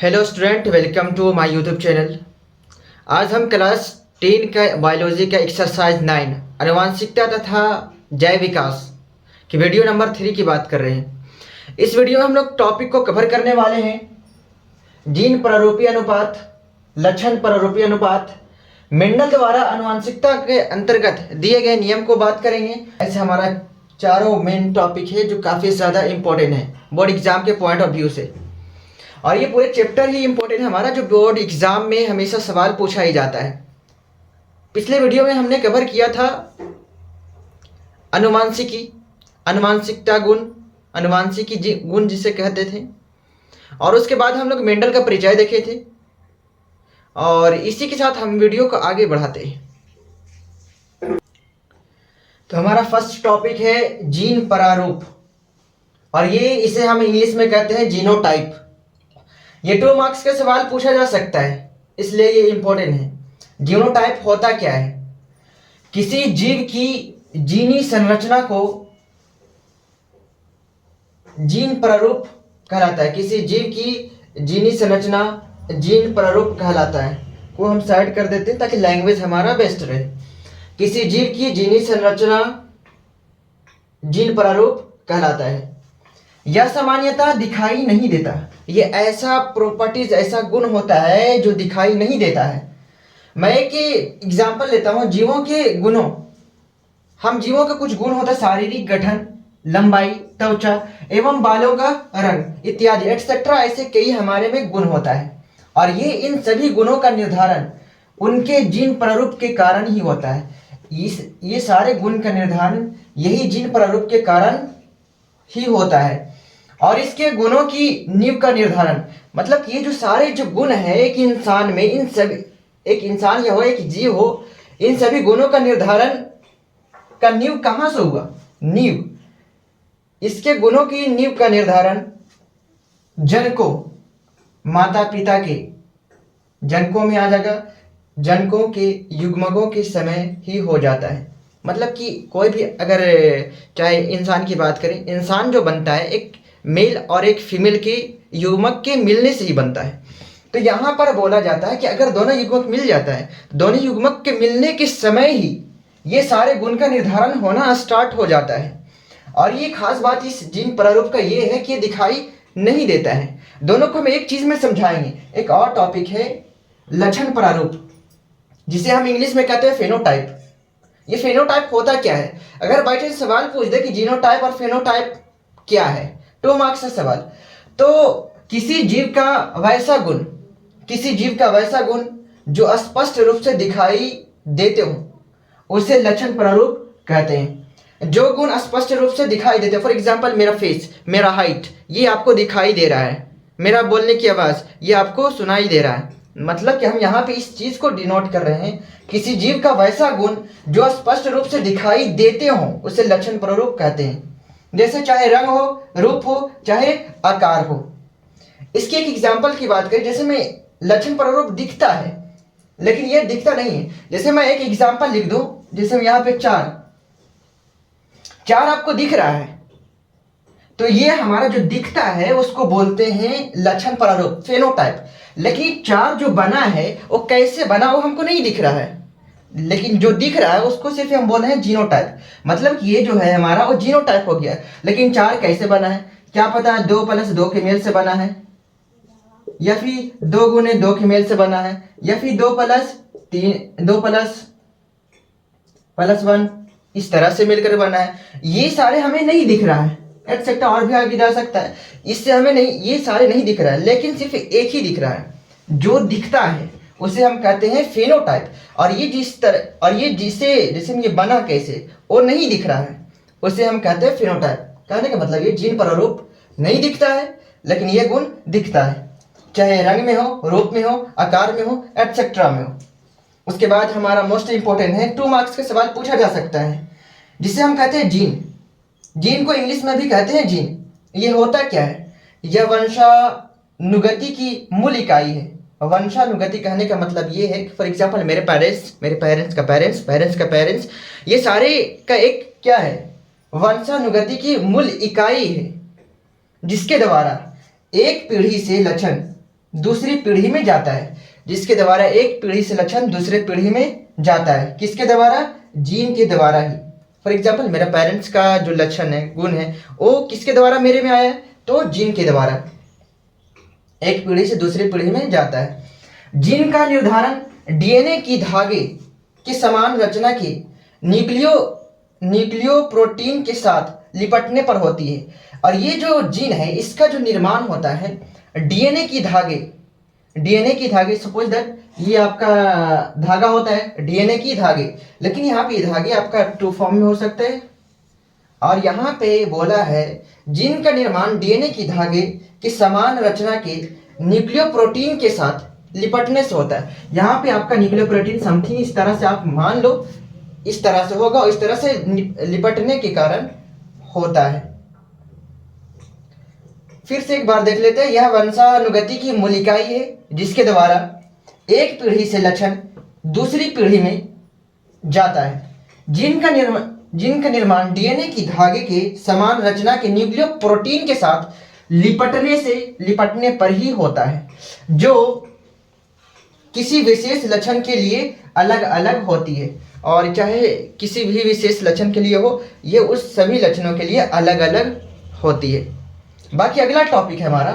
Hello student, welcome to my YouTube channel. आज हम class 10 का बायोलॉजी का एक्सरसाइज 9 आनुवांशिकता तथा जैव विकास की वीडियो नंबर 3 की बात कर रहे हैं। इस वीडियो में हम लोग टॉपिक को कवर करने वाले हैं जीन प्रारूपीय अनुपात, लक्षण प्रारूपीय अनुपात, मेंडल द्वारा आनुवांशिकता के अंतर्गत दिए गए नियम को बात करेंगे। ऐसे हमारा चारों मेन टॉपिक है जो काफ़ी ज़्यादा इंपॉर्टेंट है बोर्ड एग्जाम के पॉइंट ऑफ व्यू से, और ये पूरे चैप्टर ही इंपॉर्टेंट है हमारा, जो बोर्ड एग्जाम में हमेशा सवाल पूछा ही जाता है। पिछले वीडियो में हमने कवर किया था अनुवांशिकी, अनुवांशिकता गुण, अनुवांशिकी गुण जिसे कहते थे, और उसके बाद हम लोग मेंडल का परिचय देखे थे। और इसी के साथ हम वीडियो को आगे बढ़ाते हैं। तो हमारा फर्स्ट टॉपिक है जीन प्रारूप, और ये इसे हम इंग्लिश में कहते हैं जीनोटाइप। ये 2 मार्क्स का सवाल पूछा जा सकता है, इसलिए ये इंपॉर्टेंट है। जीनोटाइप होता क्या है? किसी जीव की जीनी संरचना को जीन प्रारूप कहलाता है। किसी जीव की जीनी संरचना जीन प्रारूप कहलाता है। को हम साइड कर देते हैं ताकि लैंग्वेज हमारा बेस्ट रहे। किसी जीव की जीनी संरचना जीन प्रारूप कहलाता है। यह सामान्यतः दिखाई नहीं देता। ये ऐसा प्रॉपर्टीज, ऐसा गुण होता है जो दिखाई नहीं देता है। मैं एक एग्जांपल लेता हूँ जीवों के गुणों। हम जीवों का कुछ गुण होता है, शारीरिक गठन, लंबाई, त्वचा एवं बालों का रंग इत्यादि एटसेट्रा। ऐसे कई हमारे में गुण होता है, और ये इन सभी गुणों का निर्धारण उनके जीन प्रारूप के कारण ही होता है। ये सारे गुण का निर्धारण यही जीन प्रारूप के कारण ही होता है। और इसके गुणों की नींव का निर्धारण, मतलब ये जो सारे जो गुण है एक इंसान में, इन सभी, एक इंसान या हो एक जीव हो, इन सभी गुणों का निर्धारण का नींव कहाँ से हुआ? नींव, इसके गुणों की नींव का निर्धारण जनकों, माता पिता के जनकों में आ जाएगा, जनकों के युग्मकों के समय ही हो जाता है। मतलब कि कोई भी अगर चाहे इंसान की बात करें, इंसान जो बनता है एक मेल और एक फीमेल के युग्मक के मिलने से ही बनता है। तो यहाँ पर बोला जाता है कि अगर दोनों युग्मक मिल जाता है, दोनों युग्मक के मिलने के समय ही ये सारे गुण का निर्धारण होना स्टार्ट हो जाता है। और ये खास बात इस जीन प्रारूप का ये है कि ये दिखाई नहीं देता है। दोनों को हम एक चीज में समझाएंगे। एक और टॉपिक है लक्षण प्रारूप, जिसे हम इंग्लिश में कहते हैं फेनोटाइप। ये फेनोटाइप होता क्या है? अगर बाई चांस सवाल पूछ दे कि जीनोटाइप और फेनोटाइप क्या है, 2 मार्क्स का सवाल, तो किसी जीव का वैसा गुण, किसी जीव का वैसा गुण जो स्पष्ट रूप से दिखाई देते हो उसे लक्षण प्रारूप कहते हैं। जो गुण स्पष्ट रूप से दिखाई देते हैं, फॉर एग्जाम्पल मेरा फेस, मेरा हाइट, ये आपको दिखाई दे रहा है। मेरा बोलने की आवाज़, ये आपको सुनाई दे रहा है। मतलब कि हम यहाँ पे इस चीज़ को डिनोट कर रहे हैं, किसी जीव का वैसा गुण जो स्पष्ट रूप से दिखाई देते हो उसे लक्षण प्रारूप कहते हैं। जैसे चाहे रंग हो, रूप हो, चाहे आकार हो। इसकी एक एग्जाम्पल की बात करें, जैसे मैं लक्षण प्रारूप दिखता है लेकिन ये दिखता नहीं है। जैसे मैं एक एग्जाम्पल लिख दूं, जैसे यहाँ पे 4 आपको दिख रहा है, तो ये हमारा जो दिखता है उसको बोलते हैं लक्षण प्रारूप, फेनोटाइप। लेकिन 4 जो बना है वो कैसे बना वो हमको नहीं दिख रहा है, लेकिन जो दिख रहा है उसको सिर्फ हम बोल रहे हैं जीनोटाइप। मतलब कि ये जो है हमारा वो जीनोटाइप हो गया। लेकिन 4 कैसे बना है क्या पता है? 2 + 2 के मेल से बना है, या फिर 2 × 2 के मेल से बना है, या फिर 2 + 1 इस तरह से मिलकर बना है। ये सारे हमें नहीं दिख रहा है, एटसेट्रा और भी आगे जा सकता है। इससे हमें नहीं, ये सारे नहीं दिख रहा है, लेकिन सिर्फ एक ही दिख रहा है जो दिखता है उसे हम कहते हैं फेनोटाइप। और ये जिस तरह, और ये जिसे जैसे ये बना कैसे वो नहीं दिख रहा है उसे हम कहते हैं फेनोटाइप। कहने का मतलब ये जीन प्रारूप नहीं दिखता है लेकिन ये गुण दिखता है, चाहे रंग में हो, रूप में हो, आकार में हो, एटसेट्रा में हो। उसके बाद हमारा मोस्ट इंपॉर्टेंट है, 2 मार्क्स का सवाल पूछा जा सकता है, जिसे हम कहते हैं जीन। जीन को इंग्लिश में भी कहते हैं जीन। ये होता क्या है? यह वंशानुगति की मूल इकाई है। वंशानुगति कहने का मतलब ये है कि फॉर एग्जाम्पल मेरे पेरेंट्स, मेरे पेरेंट्स का पेरेंट्स, पेरेंट्स का पेरेंट्स, ये सारे का एक क्या है? वंशानुगति की मूल इकाई है, जिसके द्वारा एक पीढ़ी से लक्षण दूसरी पीढ़ी में जाता है, जिसके द्वारा एक पीढ़ी से लक्षण दूसरे पीढ़ी में जाता है। किसके द्वारा? जीन के द्वारा ही। फॉर एग्जाम्पल मेरा पेरेंट्स का जो लक्षण है, गुण है, वो किसके द्वारा मेरे में आया है? तो जीन के द्वारा एक पीढ़ी से दूसरी पीढ़ी में जाता है। जीन का निर्धारण डीएनए की धागे की समान रचना के न्यूक्लियो प्रोटीन के साथ लिपटने पर होती है। और ये जो जीन है, इसका जो निर्माण होता है डीएनए की धागे, सपोज दैट ये आपका धागा होता है, डीएनए की धागे, लेकिन यहाँ पे धागे आपका टू फॉर्म में हो सकते हैं। और यहाँ पे बोला है जीन का निर्माण डीएनए की धागे की समान रचना के न्यूक्लियोप्रोटीन के साथ लिपटने से होता है। यहाँ पे आपका न्यूक्लियोप्रोटीन समथिंग इस तरह से आप मान लो, इस तरह से होगा और इस तरह से लिपटने के कारण होता है। फिर से एक बार देख लेते हैं। यह वंशानुगति की मूल इकाई है, जिसके द्वारा एक पीढ़ी से लक्षण दूसरी पीढ़ी में जाता है। जीन का निर्माण डीएनए की धागे के समान रचना के न्यूक्लियो प्रोटीन के साथ लिपटने पर ही होता है, जो किसी विशेष लक्षण के लिए अलग अलग होती है। और चाहे किसी भी विशेष लक्षण के लिए हो, ये उस सभी लक्षणों के लिए अलग अलग होती है। बाकी अगला टॉपिक है हमारा